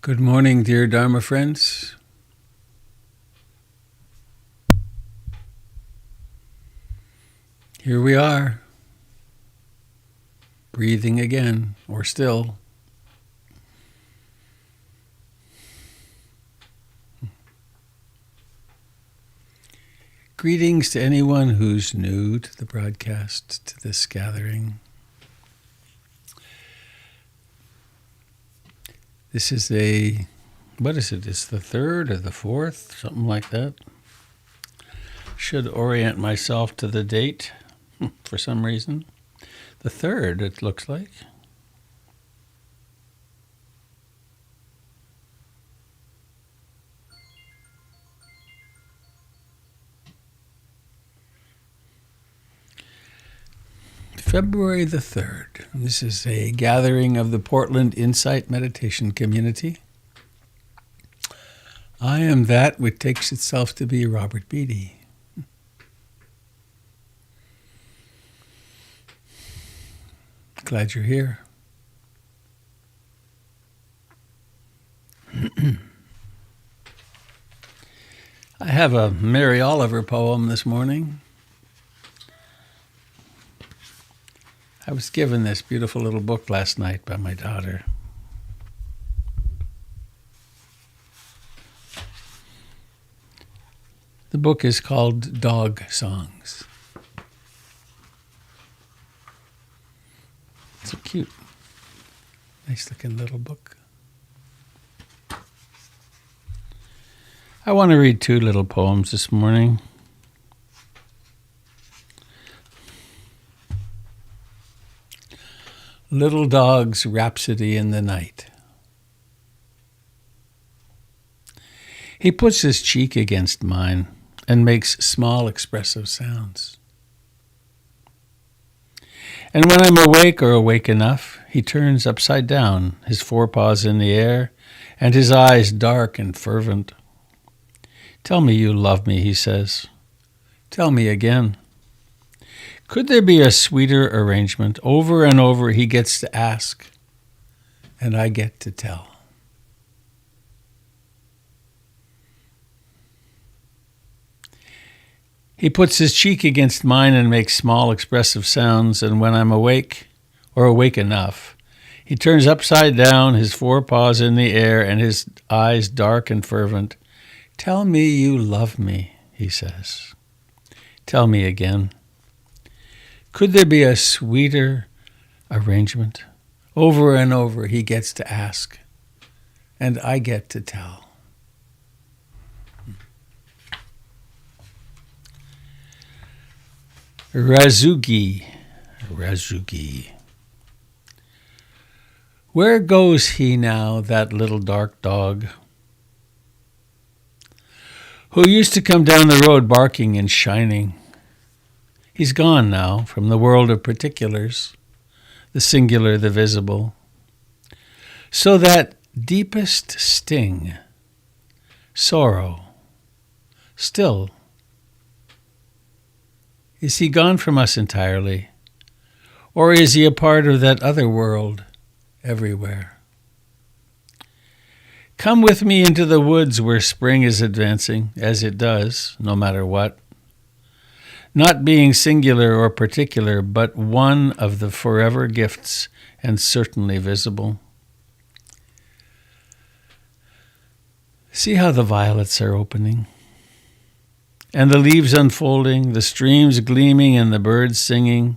Good morning, dear Dharma friends. Here we are, breathing again, or still. Greetings to anyone who's new to the broadcast, to this gathering. This is it's the third or the fourth, something like that. Should orient myself to the date for some reason. The third, it looks like. February the 3rd. This is a gathering of the Portland Insight Meditation Community. I am that which takes itself to be Robert Beatty. Glad you're here. I have a Mary Oliver poem this morning. I was given this beautiful little book last night by my daughter. The book is called Dog Songs. So cute. Nice looking little book. I want to read two little poems this morning. Little Dog's Rhapsody in the Night. He puts his cheek against mine and makes small expressive sounds. And when I'm awake or awake enough, he turns upside down, his forepaws in the air, and his eyes dark and fervent. Tell me you love me, he says. Tell me again. Could there be a sweeter arrangement? Over and over he gets to ask, and I get to tell. He puts his cheek against mine and makes small expressive sounds, and when I'm awake, or awake enough, he turns upside down, his forepaws in the air, and his eyes dark and fervent. Tell me you love me, he says. Tell me again. Could there be a sweeter arrangement? Over and over he gets to ask, and I get to tell. Razugi. Where goes he now, that little dark dog, who used to come down the road barking and shining? He's gone now from the world of particulars, the singular, the visible. So that deepest sting, sorrow, still, is he gone from us entirely? Or is he a part of that other world everywhere? Come with me into the woods where spring is advancing, as it does, no matter what. Not being singular or particular, but one of the forever gifts and certainly visible. See how the violets are opening, and the leaves unfolding, the streams gleaming and the birds singing.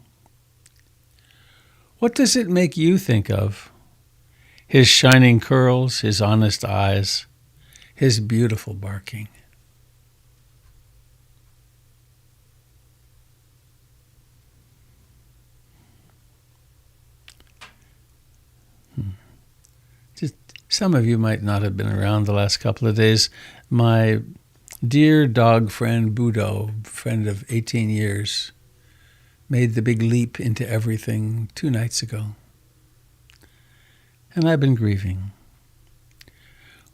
What does it make you think of? His shining curls, his honest eyes, his beautiful barking. Some of you might not have been around the last couple of days. My dear dog friend Budo, friend of 18 years, made the big leap into everything 2 nights ago. And I've been grieving.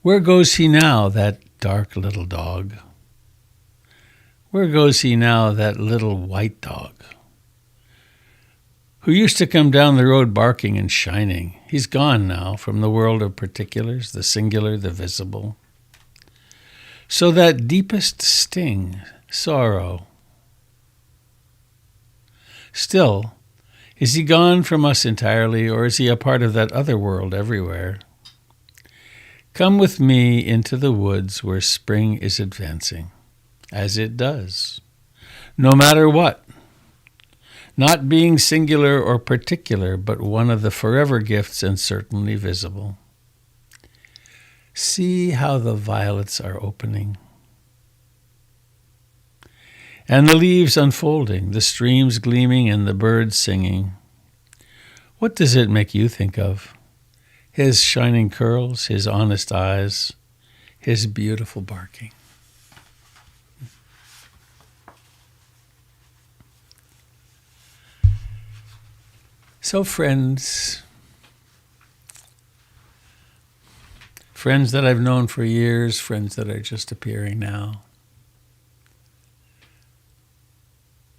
Where goes he now, that dark little dog? Where goes he now, that little white dog? who used to come down the road barking and shining. He's gone now from the world of particulars, the singular, the visible. So that deepest sting, sorrow. Still, is he gone from us entirely, or is he a part of that other world everywhere? Come with me into the woods where spring is advancing, as it does, no matter what. Not being singular or particular, but one of the forever gifts and certainly visible. See how the violets are opening, and the leaves unfolding, the streams gleaming, and the birds singing. What does it make you think of? His shining curls, his honest eyes, his beautiful barking. So friends that I've known for years, friends that are just appearing now,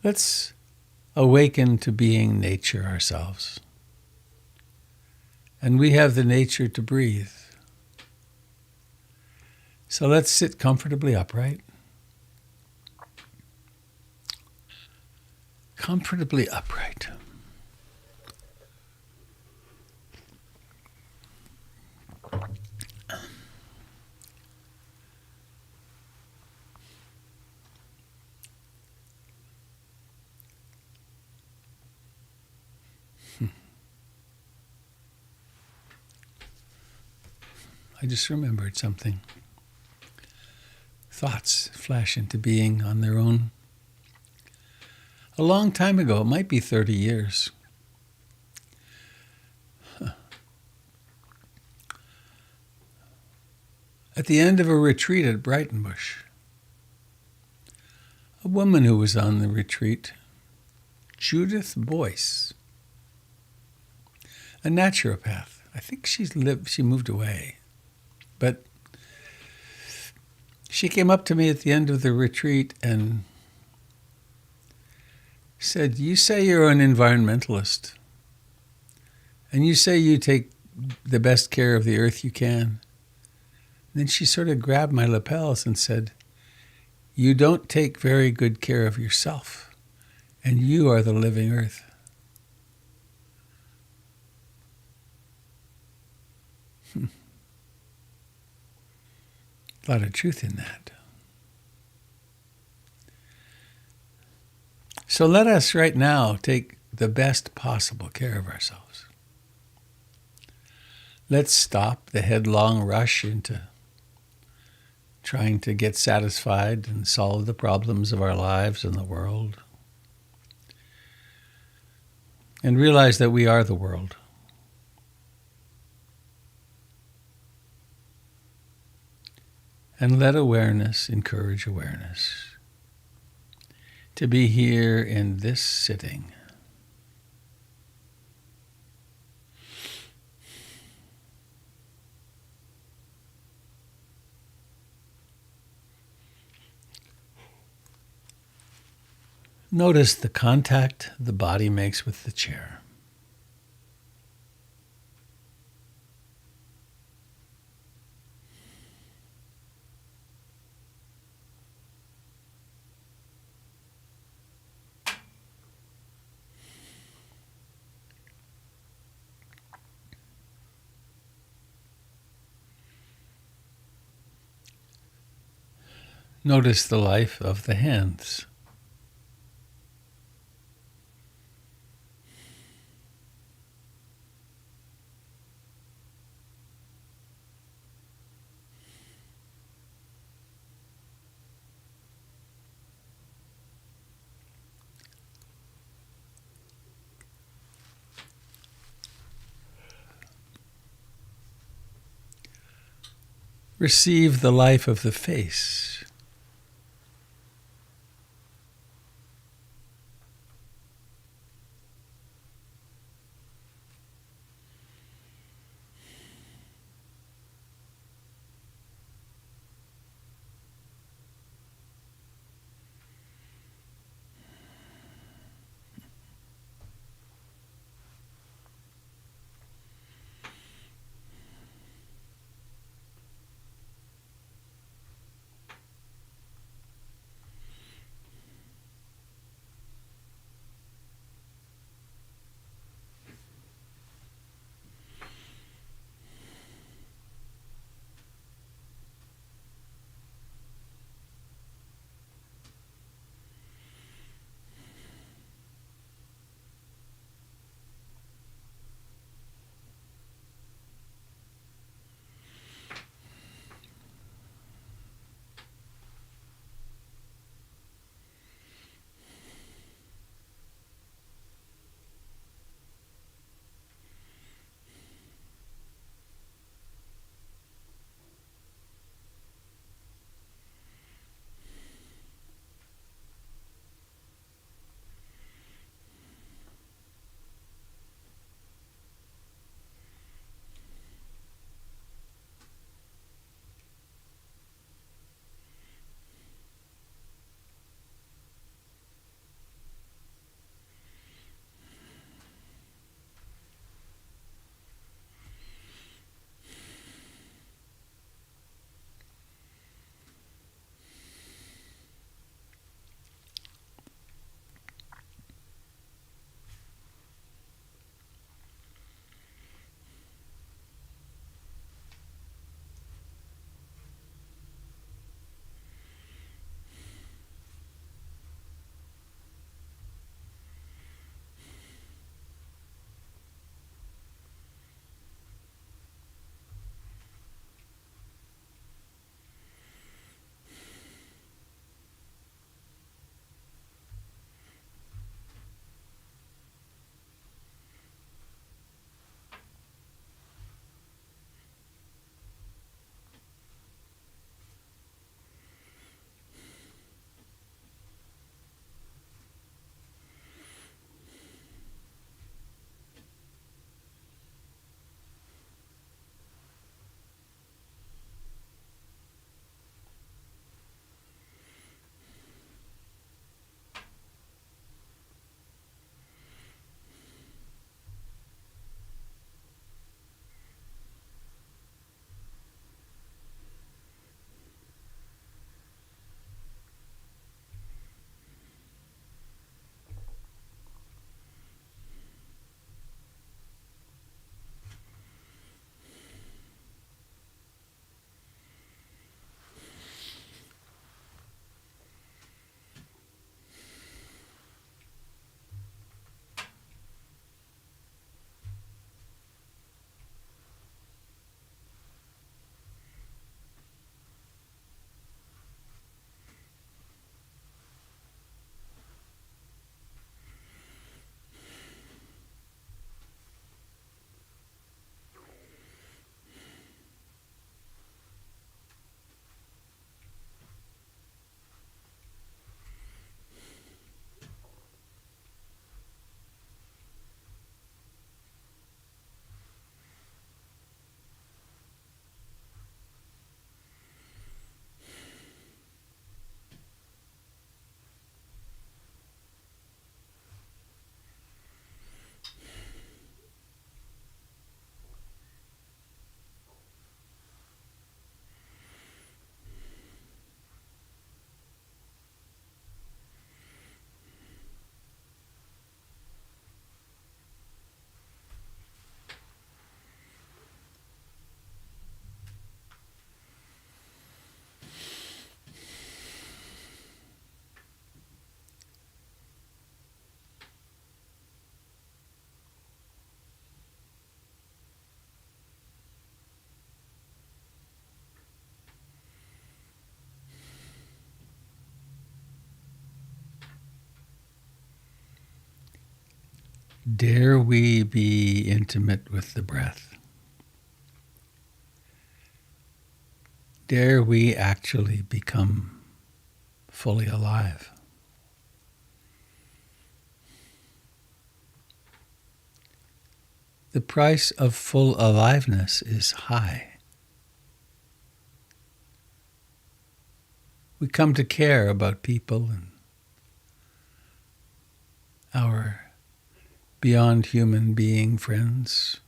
let's awaken to being nature ourselves. And we have the nature to breathe. So let's sit comfortably upright. Comfortably upright. I just remembered something. Thoughts flash into being on their own. A long time ago, it might be 30 years. At the end of a retreat at Brightonbush, a woman who was on the retreat, Judith Boyce, a naturopath. I think she moved away. But she came up to me at the end of the retreat and said, "You say you're an environmentalist, and you say you take the best care of the earth you can." And then she sort of grabbed my lapels and said, "You don't take very good care of yourself, and you are the living earth." A lot of truth in that. So let us right now take the best possible care of ourselves. Let's stop the headlong rush into trying to get satisfied and solve the problems of our lives and the world. And realize that we are the world. And let awareness encourage awareness to be here in this sitting. Notice the contact the body makes with the chair. Notice the life of the hands. Receive the life of the face. Dare we be intimate with the breath? Dare we actually become fully alive? The price of full aliveness is high. We come to care about people and our beyond human being friends.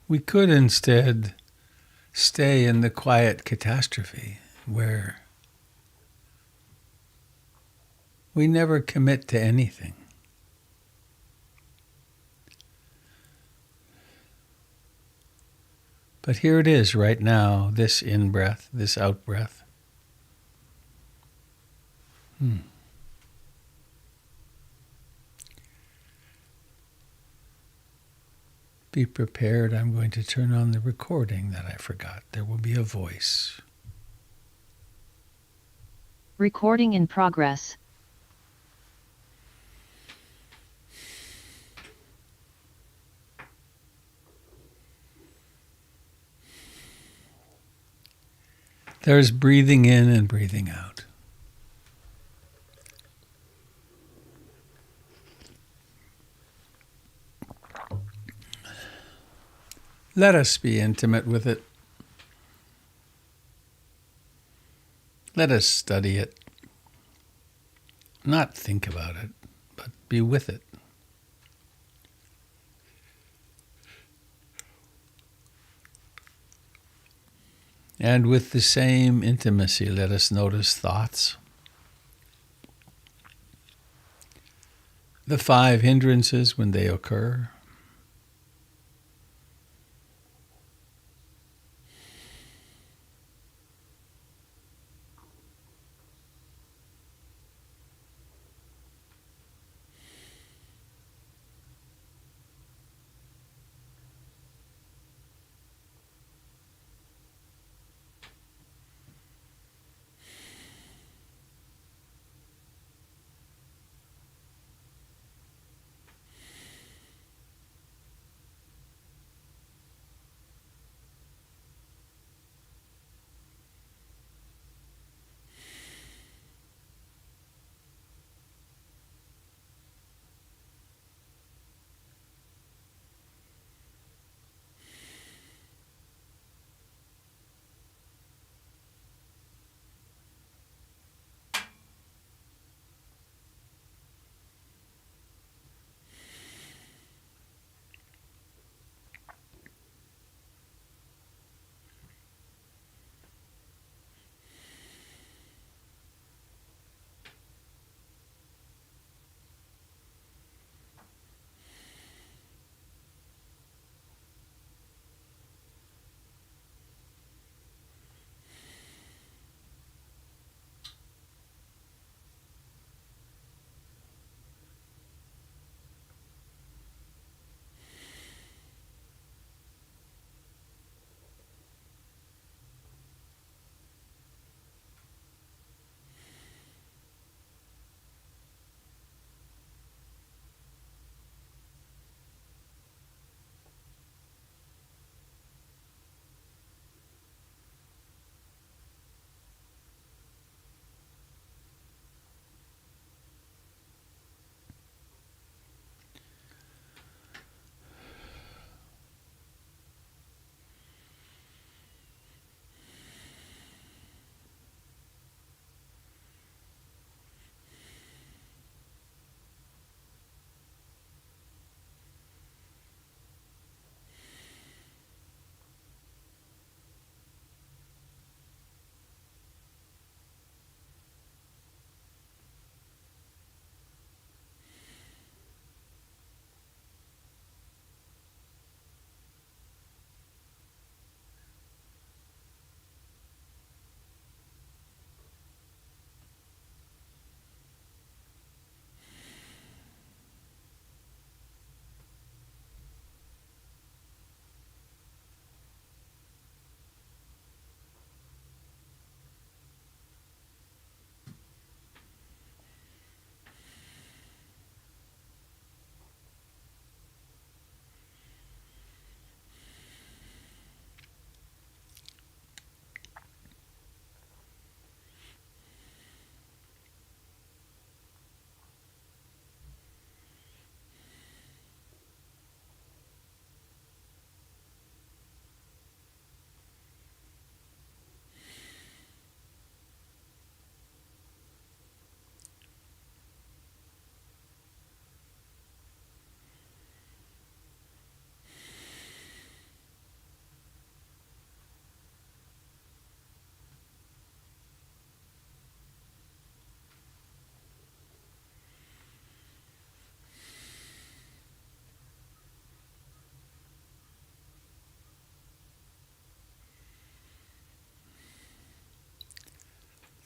We could instead stay in the quiet catastrophe where we never commit to anything. But here it is right now, this in-breath, this out-breath. Be prepared, I'm going to turn on the recording that I forgot. There will be a voice. Recording in progress. There's breathing in and breathing out. Let us be intimate with it. Let us study it. Not think about it, but be with it. And with the same intimacy, let us notice thoughts. The 5 hindrances when they occur.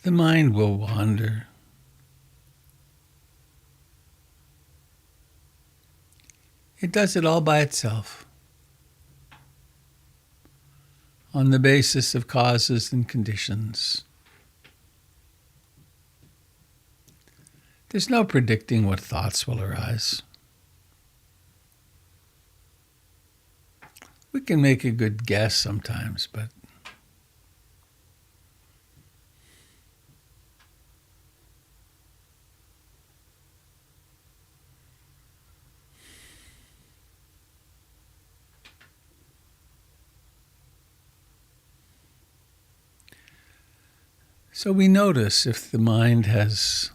the mind will wander. It does it all by itself, on the basis of causes and conditions. There's no predicting what thoughts will arise. We can make a good guess sometimes, but so we notice if the mind is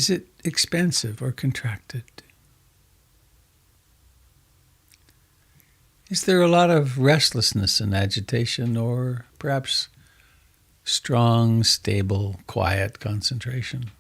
it expansive or contracted? Is there a lot of restlessness and agitation, or perhaps strong, stable, quiet concentration?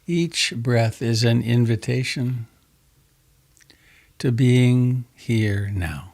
Each breath is an invitation to being here now.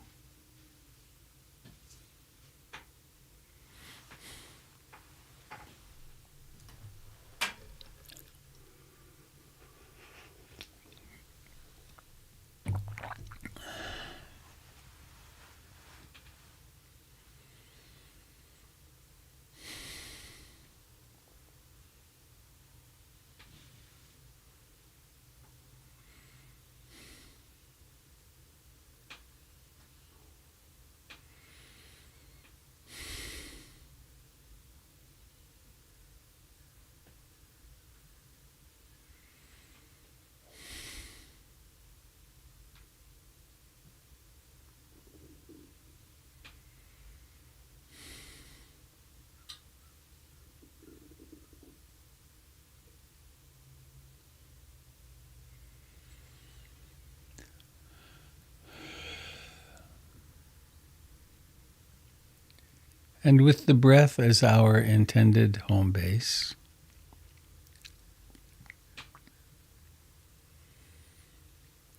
and with the breath as our intended home base,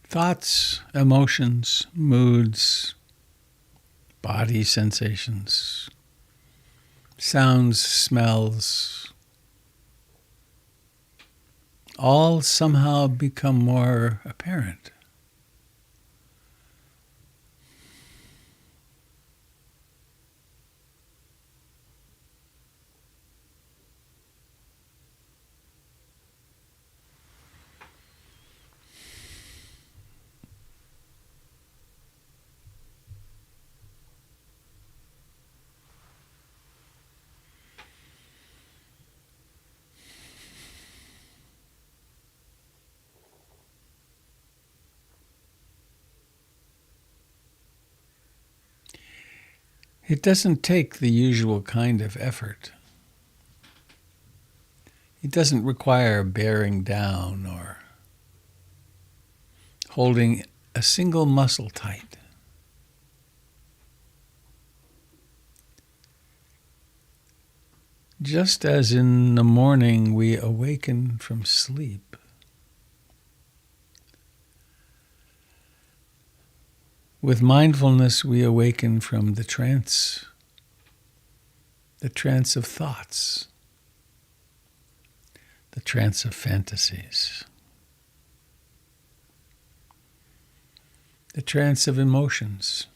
thoughts, emotions, moods, body sensations, sounds, smells, all somehow become more apparent. It doesn't take the usual kind of effort. It doesn't require bearing down or holding a single muscle tight. Just as in the morning we awaken from sleep, with mindfulness we awaken from the trance of thoughts, the trance of fantasies, the trance of emotions.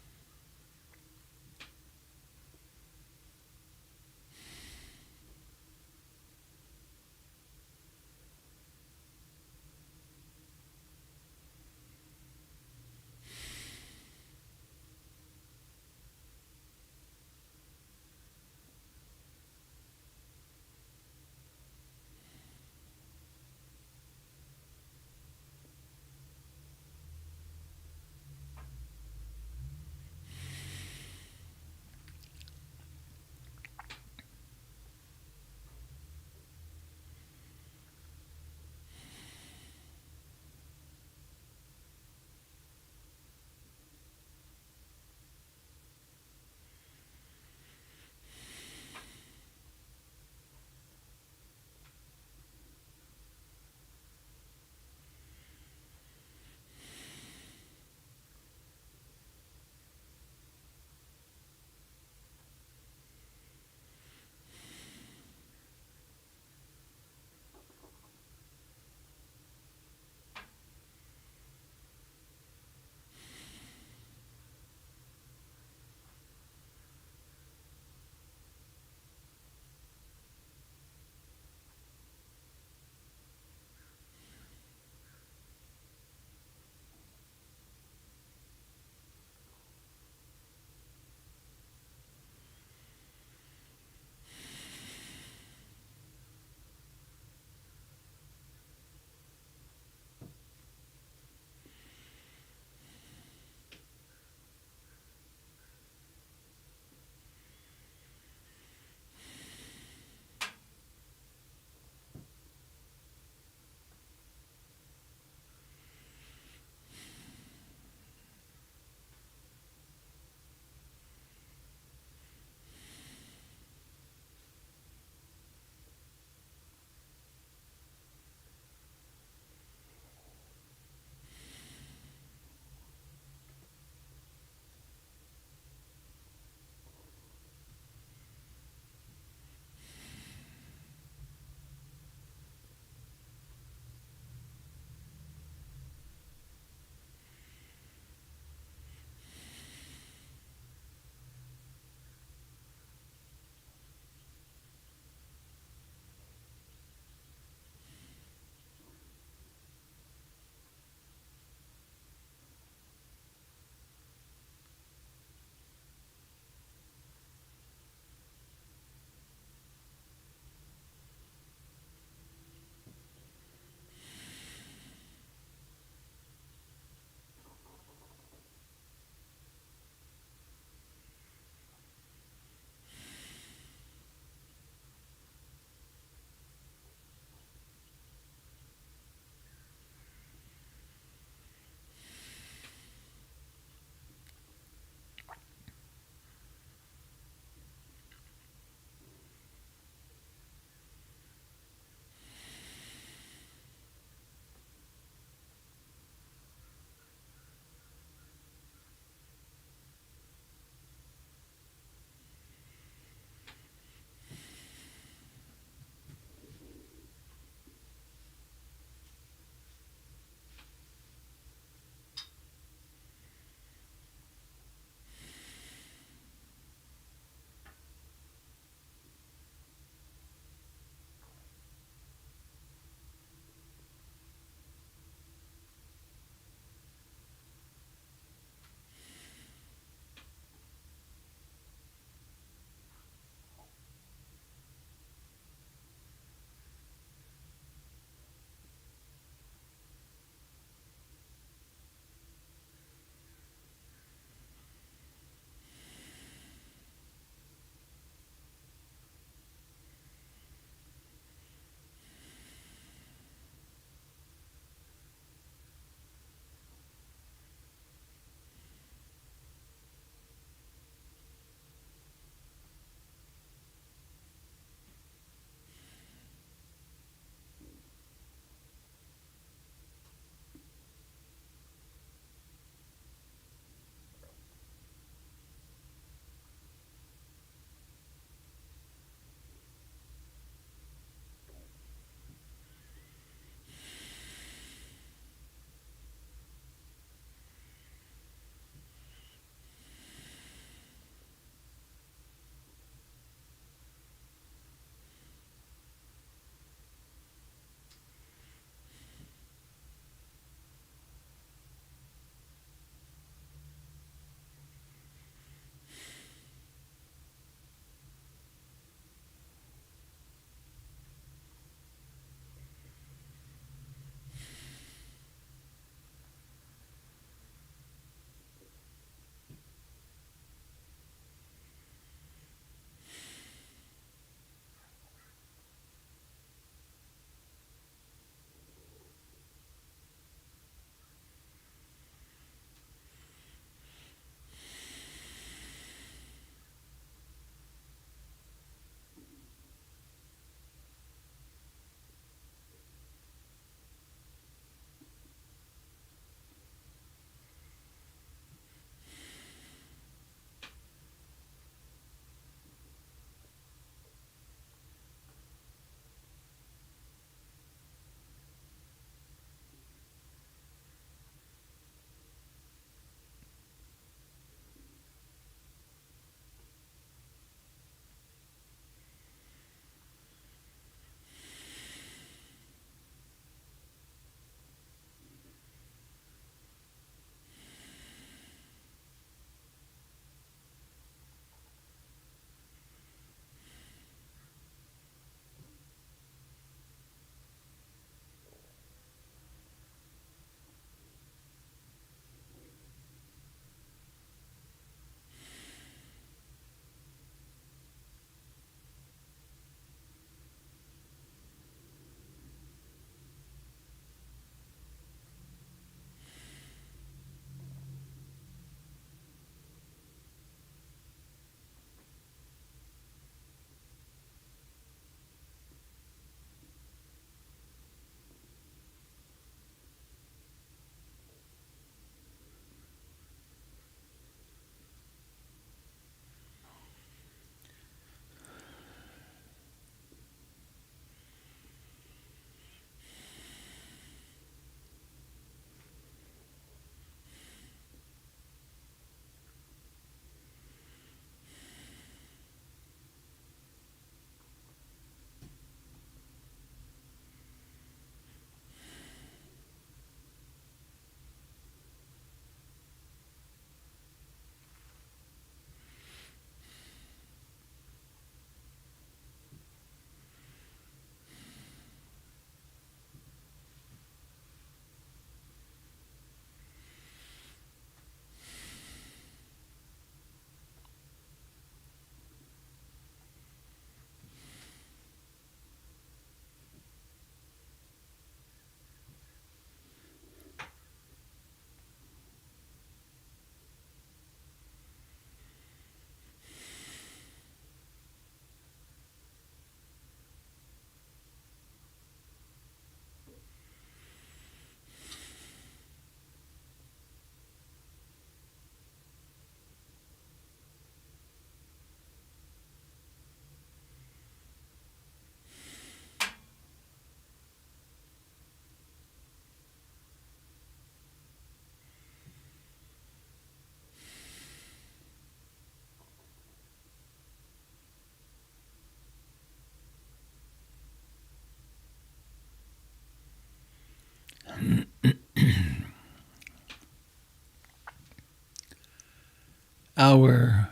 our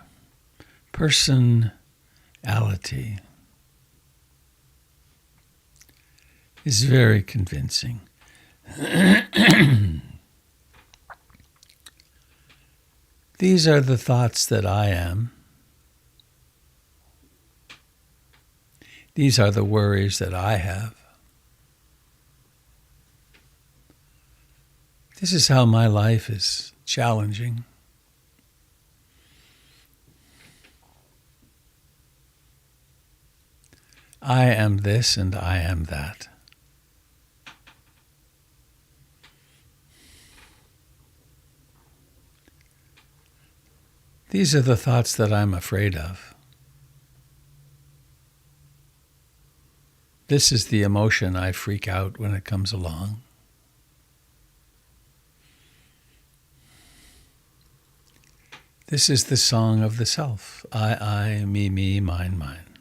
personality is very convincing. These are the thoughts that I am. These are the worries that I have. This is how my life is challenging. I am this and I am that. These are the thoughts that I'm afraid of. This is the emotion I freak out when it comes along. This is the song of the self. I, me, mine, mine.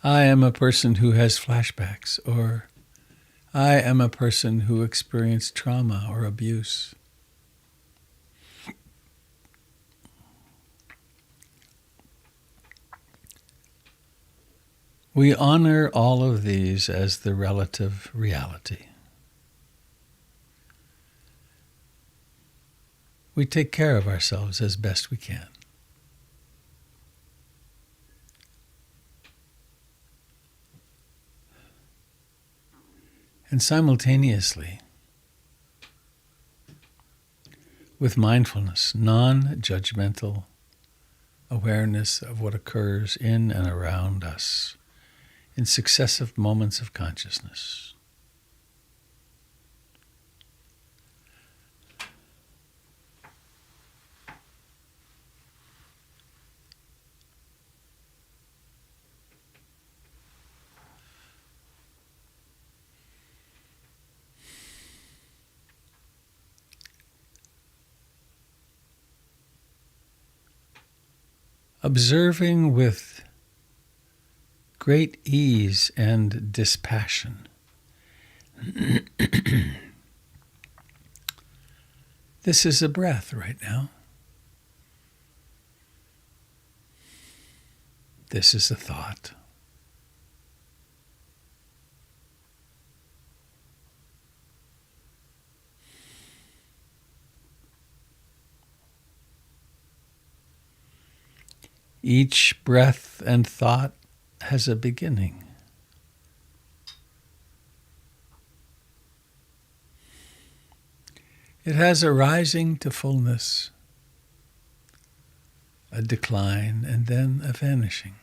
I am a person who has flashbacks, or I am a person who experienced trauma or abuse. We honor all of these as the relative reality. We take care of ourselves as best we can. And simultaneously, with mindfulness, non-judgmental awareness of what occurs in and around us in successive moments of consciousness. Observing with great ease and dispassion. This is a breath right now. This is a thought. Each breath and thought has a beginning. It has a rising to fullness, a decline, and then a vanishing.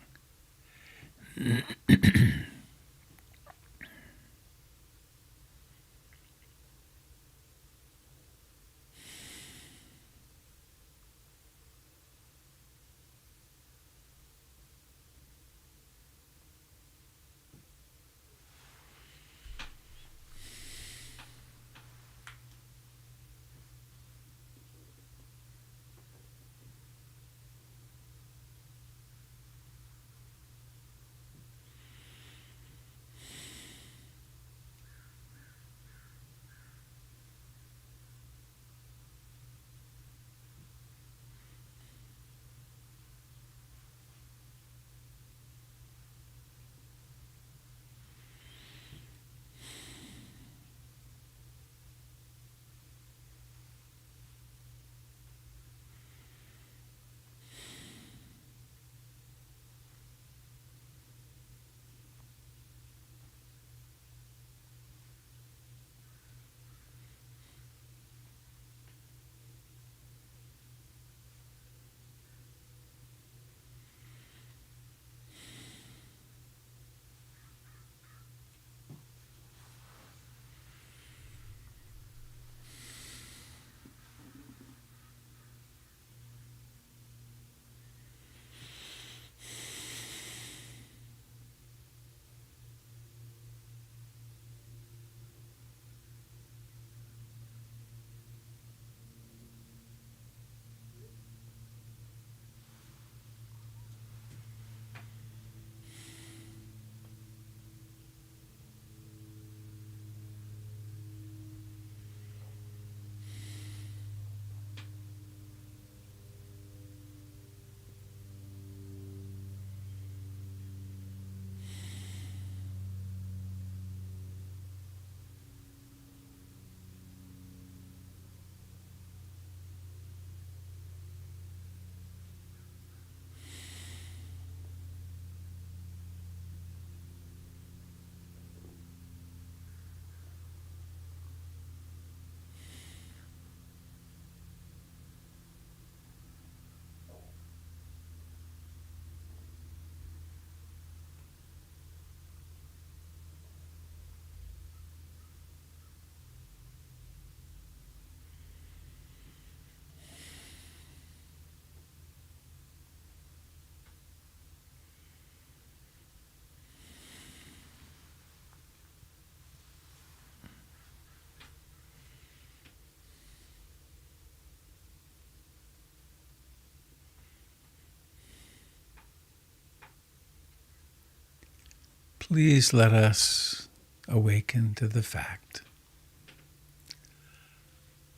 Please let us awaken to the fact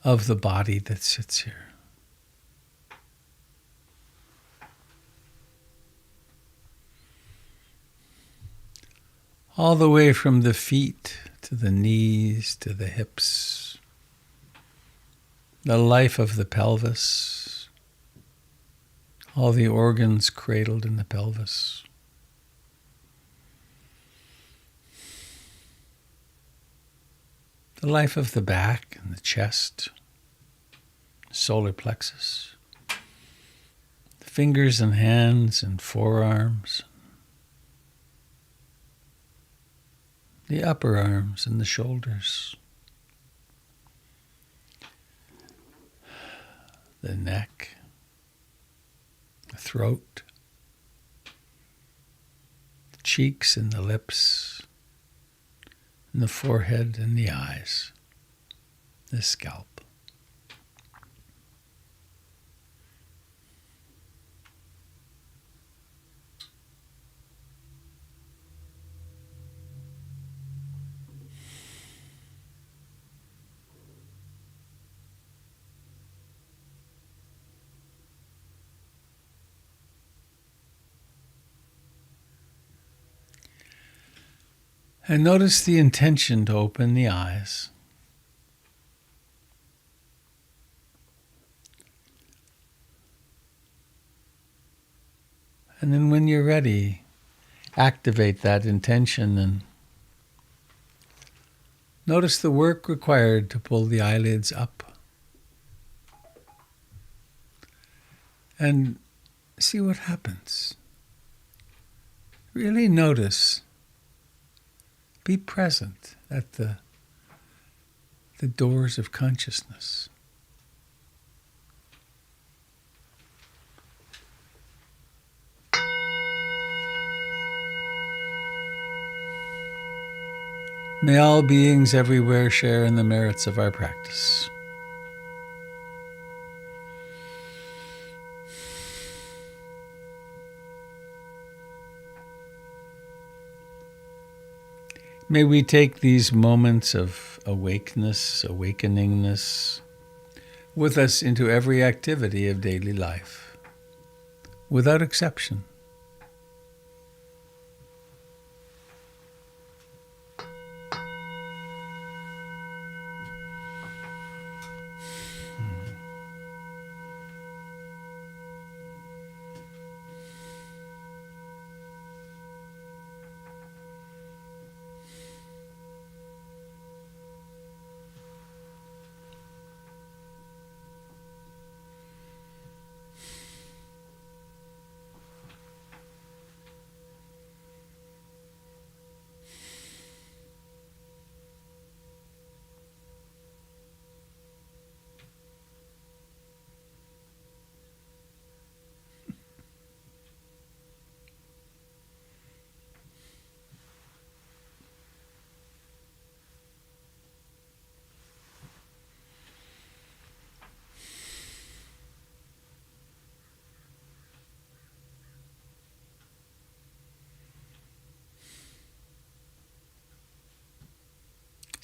of the body that sits here. All the way from the feet to the knees to the hips, the life of the pelvis, all the organs cradled in the pelvis. The life of the back and the chest, solar plexus, the fingers and hands and forearms, the upper arms and the shoulders, the neck, the throat, the cheeks and the lips, and the forehead and the eyes, the scalp. And notice the intention to open the eyes. And then when you're ready, activate that intention and notice the work required to pull the eyelids up. And see what happens. Really notice. Be present at the doors of consciousness. May all beings everywhere share in the merits of our practice. May we take these moments of awakeningness with us into every activity of daily life, without exception.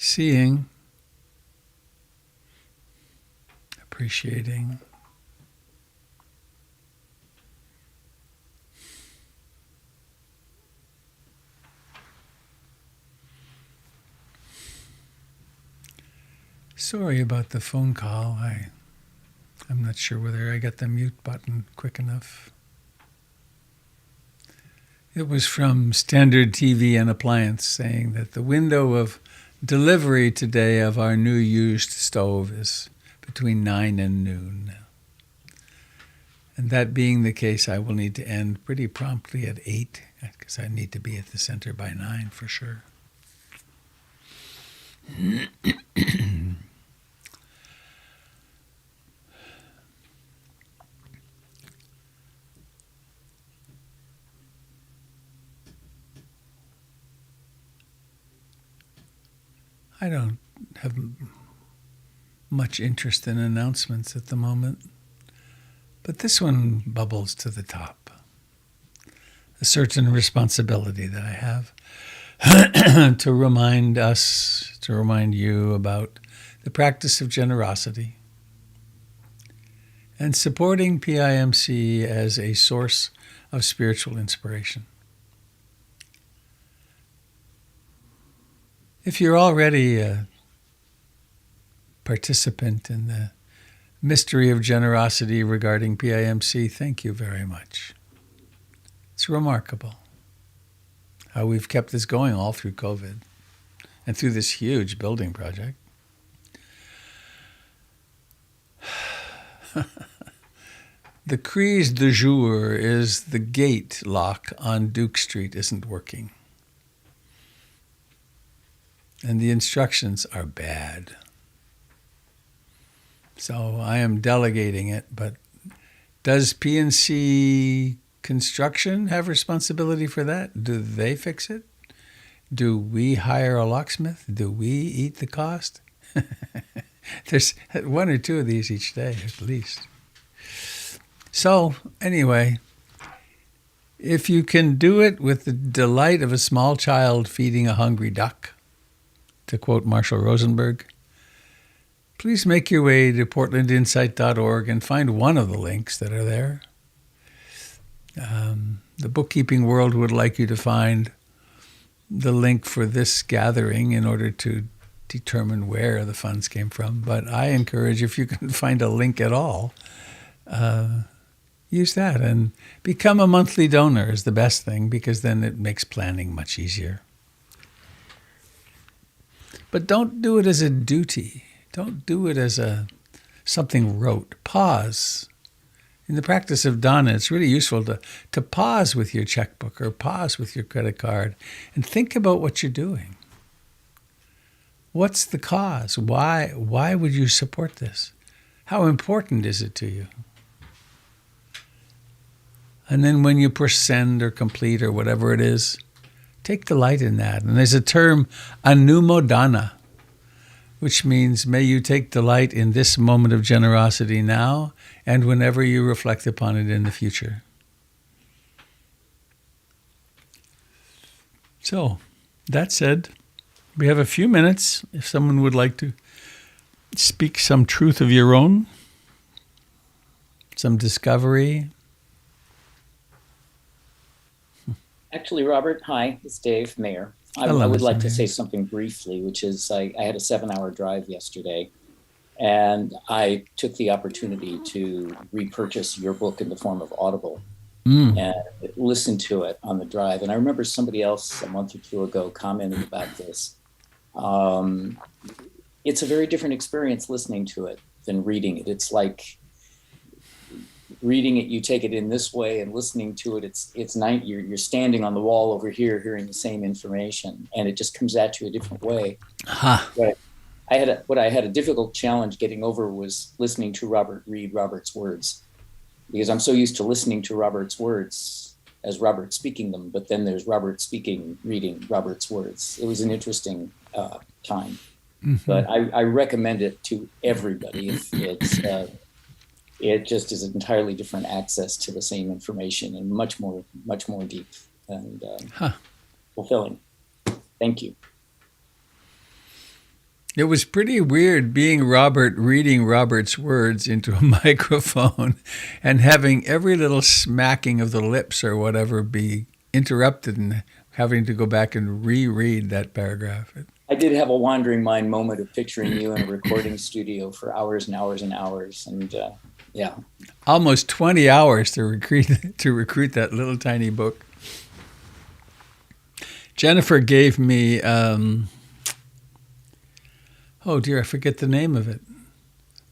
Seeing, appreciating, sorry about the phone call. I'm not sure whether I got the mute button quick enough. It was from Standard TV and Appliance saying that the window of delivery today of our new used stove is between 9 and noon. And that being the case, I will need to end pretty promptly at 8 because I need to be at the center by 9 for sure. I don't have much interest in announcements at the moment, but this one bubbles to the top. A certain responsibility that I have. to remind us, to remind you about the practice of generosity and supporting PIMC as a source of spiritual inspiration. If you're already a participant in the mystery of generosity regarding PIMC, thank you very much. It's remarkable how we've kept this going all through COVID and through this huge building project. The crise du jour is the gate lock on Duke Street isn't working. And the instructions are bad. So I am delegating it, but does PNC Construction have responsibility for that? Do they fix it? Do we hire a locksmith? Do we eat the cost? There's one or two of these each day, at least. So, anyway, if you can do it with the delight of a small child feeding a hungry duck, to quote Marshall Rosenberg, please make your way to portlandinsight.org and find one of the links that are there. The bookkeeping world would like you to find the link for this gathering in order to determine where the funds came from. But I encourage, if you can find a link at all, use that and become a monthly donor is the best thing, because then it makes planning much easier. But don't do it as a duty. Don't do it as something rote. Pause. In the practice of dana, it's really useful to pause with your checkbook or pause with your credit card and think about what you're doing. What's the cause? Why would you support this? How important is it to you? And then when you push send or complete or whatever it is, take delight in that. And there's a term, anumodana, which means may you take delight in this moment of generosity now and whenever you reflect upon it in the future. So, that said, we have a few minutes if someone would like to speak some truth of your own, some discovery. Actually, Robert, hi, it's Dave Mayer. I would like to say something briefly, which is I had a 7-hour drive yesterday, and I took the opportunity to repurchase your book in the form of Audible and listen to it on the drive. And I remember somebody else a month or two ago commented about this. It's a very different experience listening to it than reading it. It's like reading it, you take it in this way, and listening to it, it's night. You're standing on the wall over here, hearing the same information, and it just comes at you a different way. But what I had a difficult challenge getting over was listening to Robert read Robert's words, because I'm so used to listening to Robert's words as Robert speaking them, but then there's Robert speaking, reading Robert's words. It was an interesting time, but I recommend it to everybody. It just is entirely different access to the same information and much more deep and fulfilling. Thank you. It was pretty weird being Robert reading Robert's words into a microphone and having every little smacking of the lips or whatever be interrupted and having to go back and reread that paragraph. I did have a wandering mind moment of picturing you in a recording studio for hours and hours and hours. And yeah. Almost 20 hours to recruit that little tiny book. Jennifer gave me, oh dear, I forget the name of it.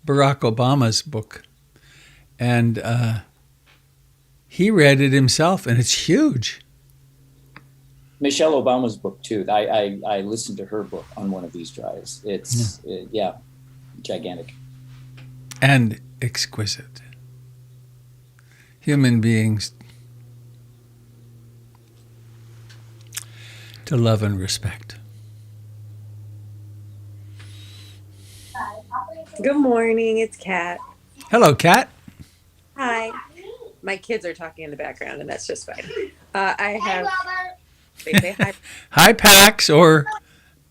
Barack Obama's book. And he read it himself, and it's huge. Michelle Obama's book, too. I listened to her book on one of these drives. It's, gigantic. And exquisite. Human beings to love and respect. Good morning, it's Kat. Hello, Kat. Hi. My kids are talking in the background, and that's just fine. I have They say hi, Hi, Pax or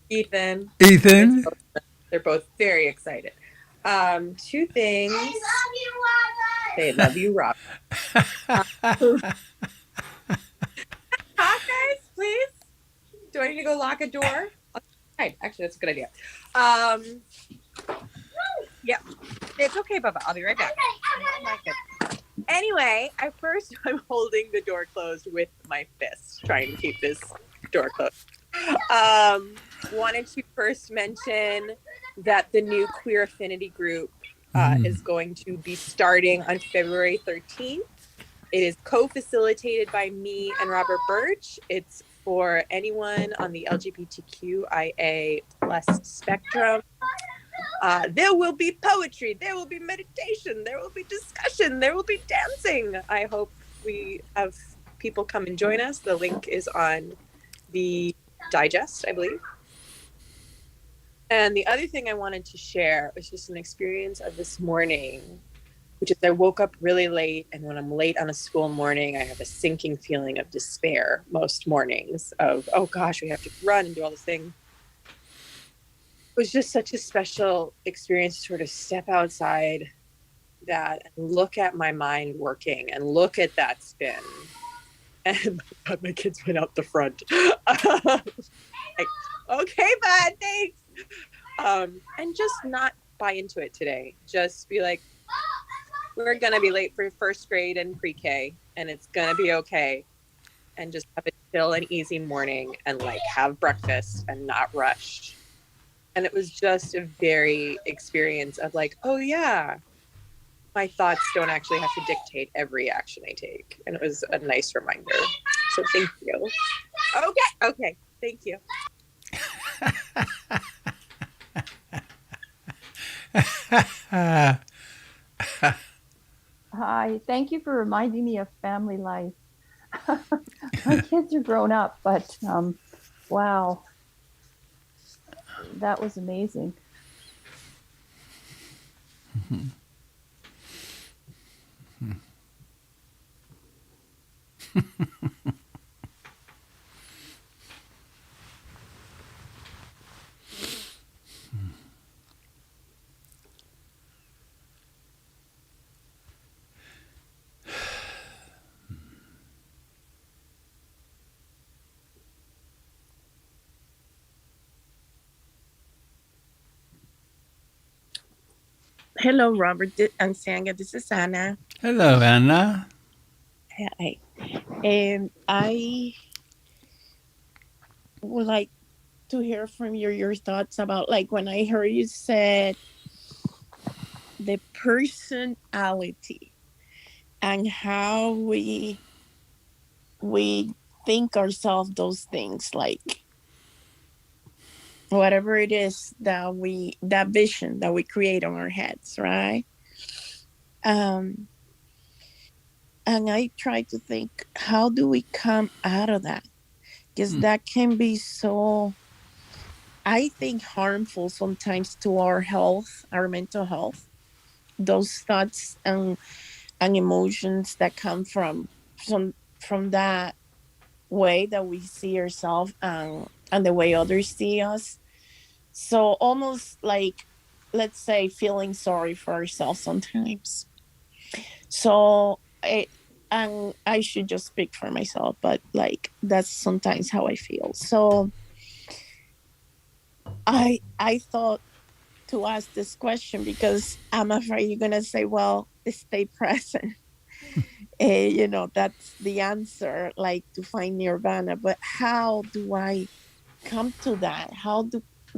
Ethan. Ethan. They're both very excited. Two things. They love you, Rob. Talk, guys, please. Do I need to go lock a door? Right. Actually, that's a good idea. Yeah, it's okay, Bubba. I'll be right back. Oh my goodness. Anyway, I'm holding the door closed with my fist, trying to keep this door closed. Wanted to first mention that the new Queer Affinity group is going to be starting on February 13th. It is co-facilitated by me and Robert Birch. It's for anyone on the LGBTQIA plus spectrum. There will be poetry, there will be meditation, there will be discussion, there will be dancing. I hope we have people come and join us. The link is on the digest, I believe. And the other thing I wanted to share was just an experience of this morning, which is I woke up really late. And when I'm late on a school morning, I have a sinking feeling of despair most mornings of, oh gosh, we have to run and do all this thing. It was just such a special experience to sort of step outside that and look at my mind working and look at that spin. And my kids went out the front. Like, okay, bud, thanks. And just not buy into it today. Just be like, we're going to be late for first grade and pre-K, and it's going to be okay. And just have a chill and easy morning and like have breakfast and not rush. And it was just a very experience of like, oh yeah, my thoughts don't actually have to dictate every action I take. And it was a nice reminder. So thank you. Okay. Thank you. Hi, thank you for reminding me of family life. My kids are grown up, but wow, that was amazing. Hello, Robert and Sanga. This is Anna. Hello, Anna. Hi. I would like to hear from your thoughts about like when I heard you said the personality and how we think ourselves those things, like whatever it is that vision that we create on our heads, right? And I try to think, how do we come out of that? Because that can be so, I think, harmful sometimes to our health, our mental health. Those thoughts and emotions that come from that way that we see ourselves and the way others see us. So almost like, let's say, feeling sorry for ourselves sometimes. So and I should just speak for myself, but like that's sometimes how I feel. So I thought to ask this question because I'm afraid you're gonna say, well, stay present. That's the answer, like to find nirvana. But how do I come to that? How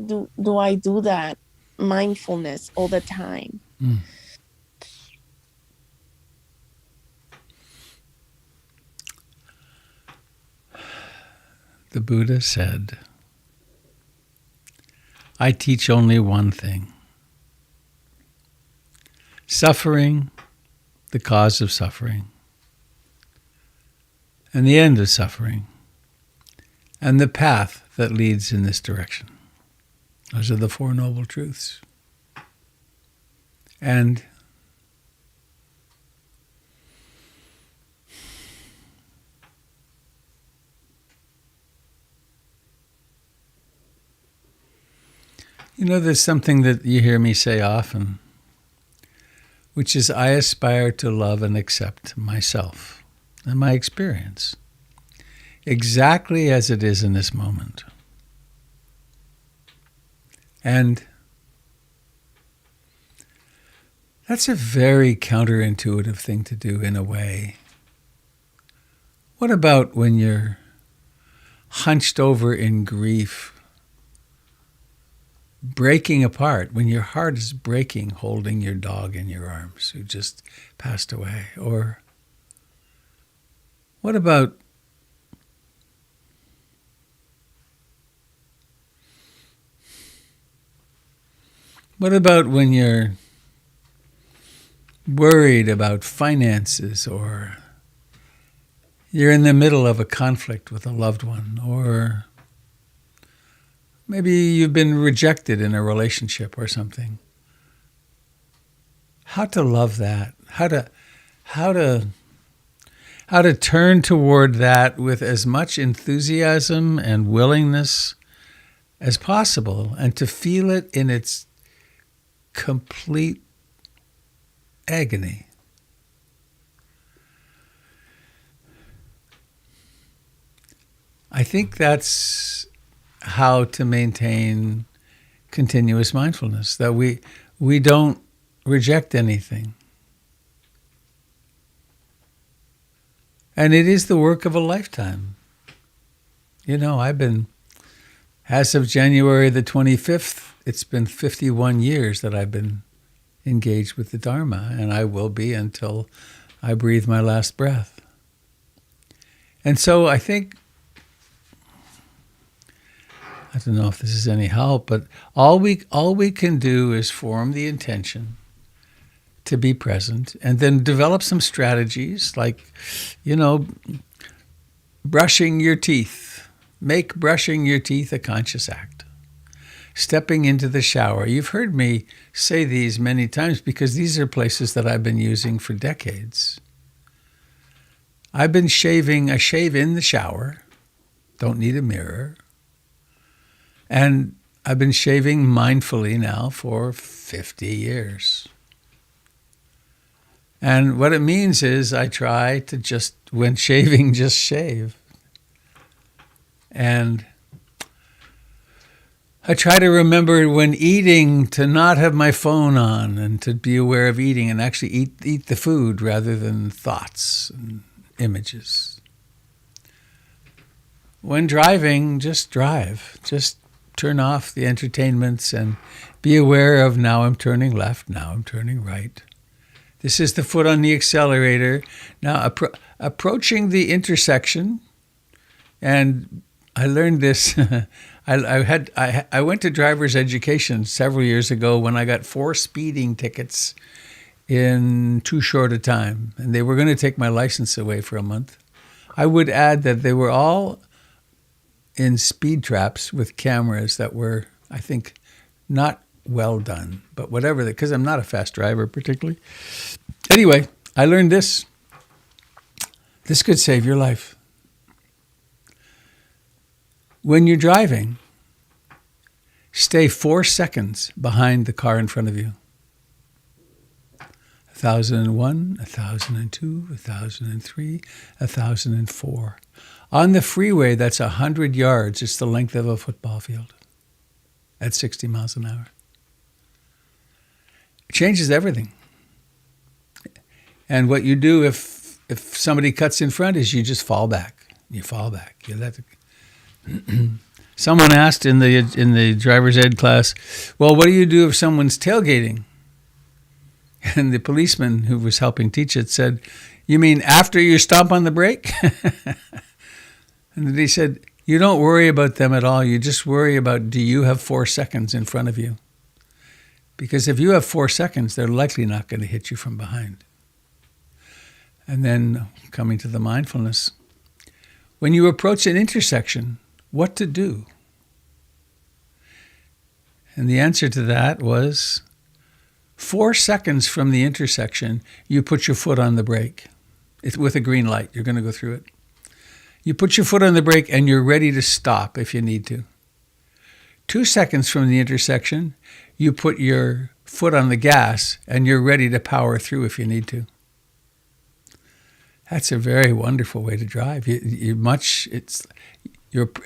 do I do that mindfulness all the time? The Buddha said, I teach only one thing. Suffering, the cause of suffering, and the end of suffering, and the path that leads in this direction. Those are the Four Noble Truths. And There's something that you hear me say often, which is I aspire to love and accept myself and my experience exactly as it is in this moment. And that's a very counterintuitive thing to do in a way. What about when you're hunched over in grief, breaking apart, when your heart is breaking, holding your dog in your arms who just passed away? Or what about when you're worried about finances, or you're in the middle of a conflict with a loved one, or maybe you've been rejected in a relationship or something? How to love that? How to turn toward that with as much enthusiasm and willingness as possible, and to feel it in its complete agony. I think that's how to maintain continuous mindfulness, that we don't reject anything. And it is the work of a lifetime. I've been, as of January the 25th, it's been 51 years that I've been engaged with the Dharma, and I will be until I breathe my last breath. And so I think, I don't know if this is any help, but all we can do is form the intention to be present, and then develop some strategies like, brushing your teeth. Make brushing your teeth a conscious act. Stepping into the shower. You've heard me say these many times because these are places that I've been using for decades. I've been shaving. I shave in the shower. Don't need a mirror. And I've been shaving mindfully now for 50 years. And what it means is I try to just, when shaving, just shave. And I try to remember when eating to not have my phone on, and to be aware of eating and actually eat the food rather than thoughts and images. When driving, just drive. Just turn off the entertainments and be aware of, now I'm turning left, now I'm turning right. This is the foot on the accelerator. Now approaching the intersection, and I learned this. I went to driver's education several years ago when I got 4 speeding tickets in too short a time, and they were going to take my license away for a month. I would add that they were all in speed traps with cameras that were, I think, not well done, but whatever, because I'm not a fast driver particularly. Anyway, I learned this. This could save your life. When you're driving, stay 4 seconds behind the car in front of you. 1001, 1002, 1003, 1004. On the freeway, that's 100 yards. It's the length of a football field at 60 miles an hour. It changes everything. And what you do if somebody cuts in front is you just fall back. You fall back. You let it. Someone asked in the driver's ed class, well, what do you do if someone's tailgating? And the policeman who was helping teach it said, you mean after you stomp on the brake? And then he said, you don't worry about them at all. You just worry about, do you have 4 seconds in front of you? Because if you have 4 seconds, they're likely not going to hit you from behind. And then coming to the mindfulness, when you approach an intersection, what to do? And the answer to that was 4 seconds from the intersection, you put your foot on the brake. It's with a green light. You're going to go through it. You put your foot on the brake and you're ready to stop if you need to. 2 seconds from the intersection, you put your foot on the gas and you're ready to power through if you need to. That's a very wonderful way to drive.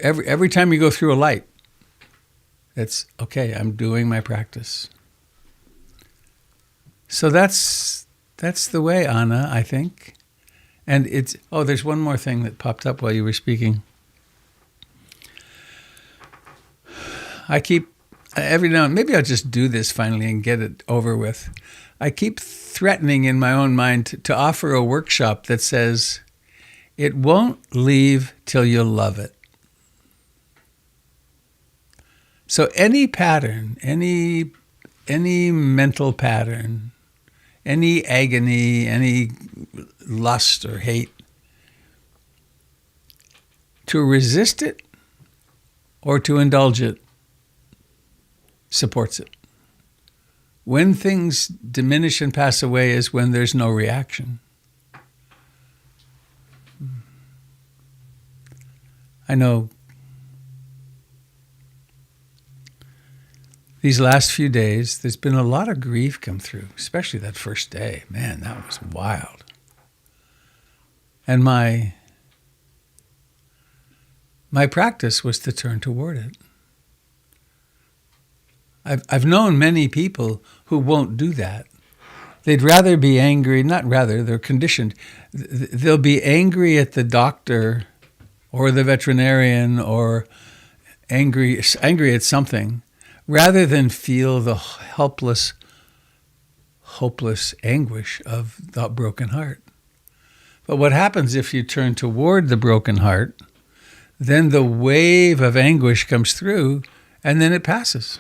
Every time you go through a light, it's okay, I'm doing my practice. So that's the way, Anna, I think. And there's one more thing that popped up while you were speaking. I keep, every now and maybe I'll just do this finally and get it over with. I keep threatening in my own mind to offer a workshop that says, it won't leave till you love it. So any pattern, any mental pattern, any agony, any lust or hate, to resist it or to indulge it supports it. When things diminish and pass away is when there's no reaction. I know these last few days, there's been a lot of grief come through, especially that first day. Man, that was wild. And my practice was to turn toward it. I've known many people who won't do that. They'd rather be angry, they're conditioned. They'll be angry at the doctor or the veterinarian or angry at something, rather than feel the helpless, hopeless anguish of the broken heart. But what happens if you turn toward the broken heart, then the wave of anguish comes through and then it passes.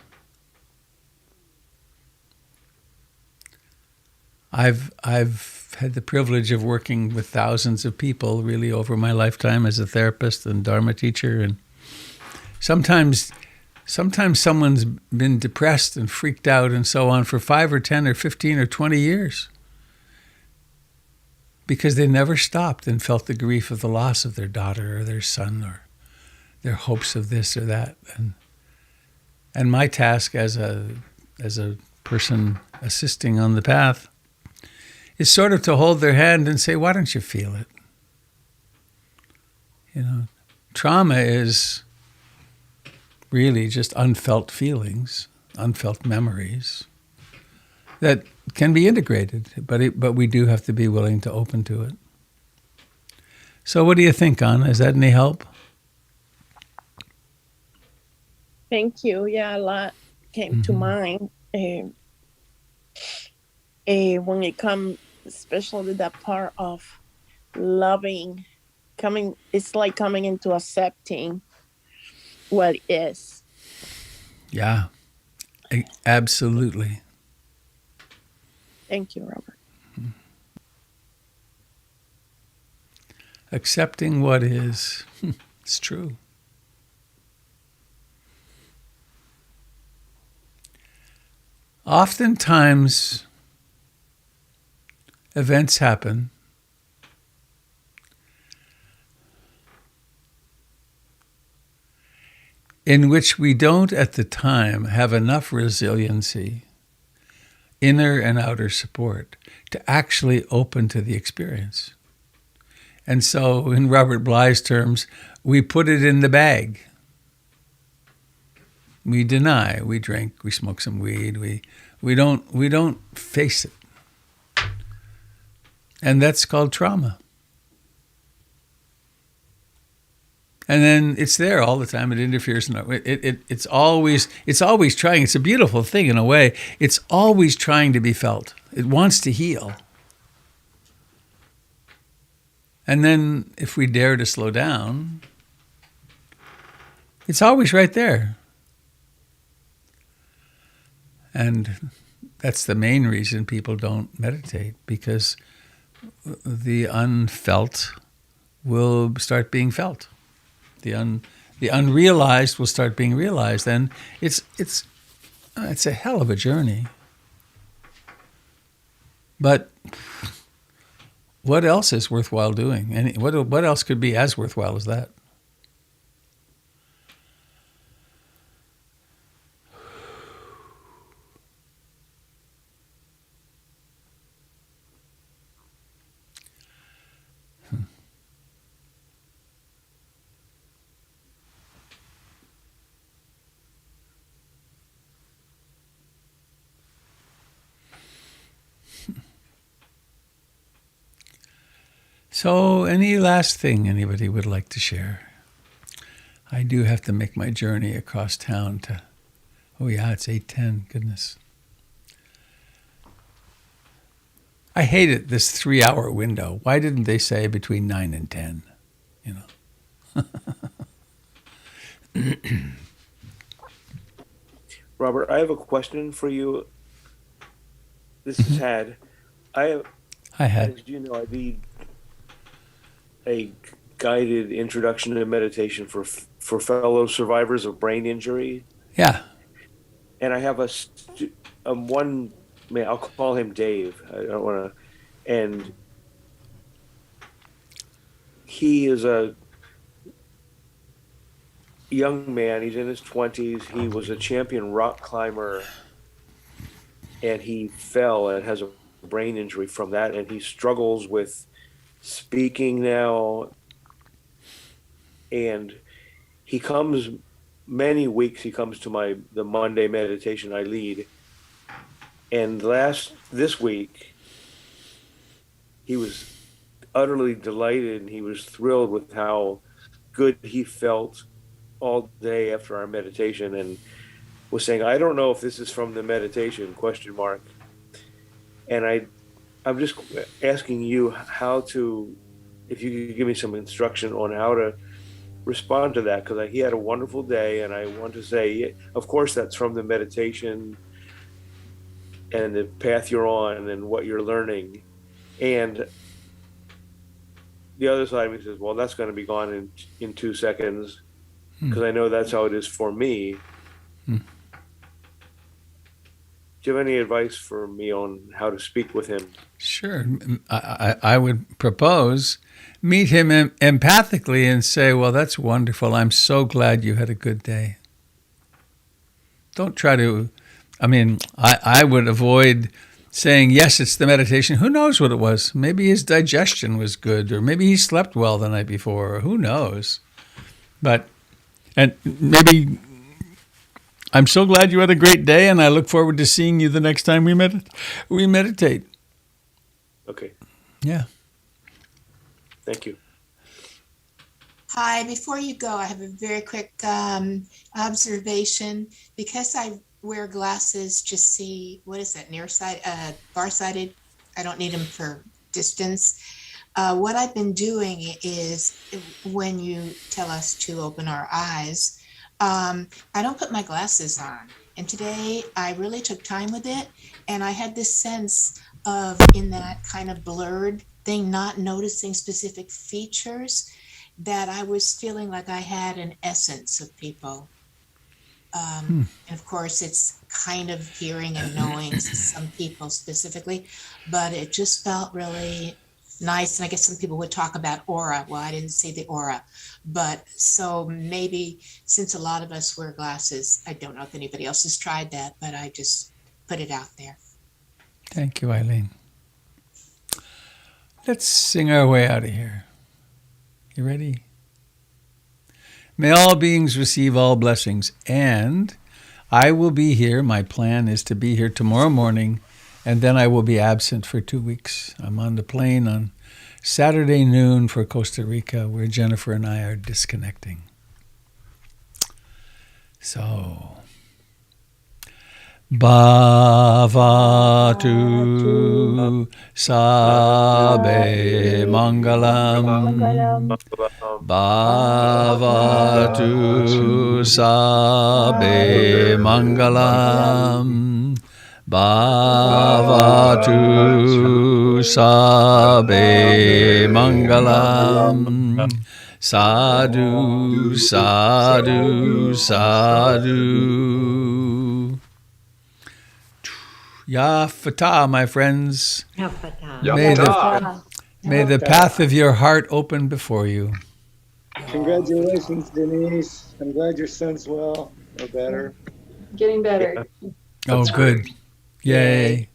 I've had the privilege of working with thousands of people really over my lifetime as a therapist and Dharma teacher. And sometimes someone's been depressed and freaked out and so on for 5 or 10 or 15 or 20 years because they never stopped and felt the grief of the loss of their daughter or their son or their hopes of this or that. And my task as a person assisting on the path is sort of to hold their hand and say, why don't you feel it? Trauma is really just unfelt feelings, unfelt memories that can be integrated, but we do have to be willing to open to it. So what do you think, Anna? Is that any help? Thank you. Yeah, a lot came to mind. When it comes, especially that part of loving, it's like coming into accepting what is. Yeah, absolutely. Thank you, Robert. Accepting what is. It's true. Oftentimes, events happen in which we don't at the time have enough resiliency, inner and outer support, to actually open to the experience. And so, in Robert Bly's terms, we put it in the bag. We deny, we drink, we smoke some weed, we don't face it. And that's called trauma. And then it's there all the time. It interferes. It's always trying. It's a beautiful thing in a way. It's always trying to be felt. It wants to heal. And then if we dare to slow down, it's always right there. And that's the main reason people don't meditate, because the unfelt will start being felt. The unrealized will start being realized, and it's a hell of a journey. But what else is worthwhile doing? And what else could be as worthwhile as that? So, any last thing anybody would like to share? I do have to make my journey across town to. Oh yeah, it's 8:10. Goodness. I hate it. This 3-hour window. Why didn't they say between 9 and 10? You know. Robert, I have a question for you. This is Had. I had. As you know, I lead a guided introduction to meditation for fellow survivors of brain injury, Yeah. and I have one man. I'll call him Dave. I don't want to, and he is a young man. He's in his 20s. He was a champion rock climber, and he fell and has a brain injury from that, and he struggles with speaking now. And he comes many weeks. He comes to the Monday meditation I lead, and this week he was utterly delighted, and he was thrilled with how good he felt all day after our meditation, and was saying, I don't know if this is from the meditation, ? And I'm just asking you if you could give me some instruction on how to respond to that, because he had a wonderful day, and I want to say, of course, that's from the meditation and the path you're on and what you're learning. And the other side of me says, well, that's going to be gone in 2 seconds, because I know that's how it is for me. Do you have any advice for me on how to speak with him? Sure. I would propose meet him empathically and say, well, that's wonderful. I'm so glad you had a good day. Don't try to, I would avoid saying, yes, it's the meditation. Who knows what it was? Maybe his digestion was good, or maybe he slept well the night before, or who knows? And maybe, I'm so glad you had a great day, and I look forward to seeing you the next time we meditate. Okay. Yeah. Thank you. Hi, before you go, I have a very quick observation. Because I wear glasses to see, farsighted, I don't need them for distance. What I've been doing is, when you tell us to open our eyes, I don't put my glasses on. And today I really took time with it. And I had this sense of, in that kind of blurred thing, not noticing specific features, that I was feeling like I had an essence of people. And of course, it's kind of hearing and knowing some people specifically, but it just felt really nice. And I guess some people would talk about aura. Well, I didn't see the aura, but so maybe since a lot of us wear glasses, I don't know if anybody else has tried that, but I just put it out there. Thank you, Eileen. Let's sing our way out of here. You ready? May all beings receive all blessings, and I will be here. My plan is to be here tomorrow morning, and then I will be absent for 2 weeks. I'm on the plane on Saturday noon for Costa Rica, where Jennifer and I are disconnecting. So, Bhavatu Sabe Mangalam. Bhavatu Sabe Mangalam. Bhavatu Sabe Mangalam. Sadhu, sadhu, sadhu. Ya Fatah, my friends. Ya Fatah. May the path of your heart open before you. Congratulations, Denise. I'm glad your son's well or better. Getting better. Oh, good. Yay.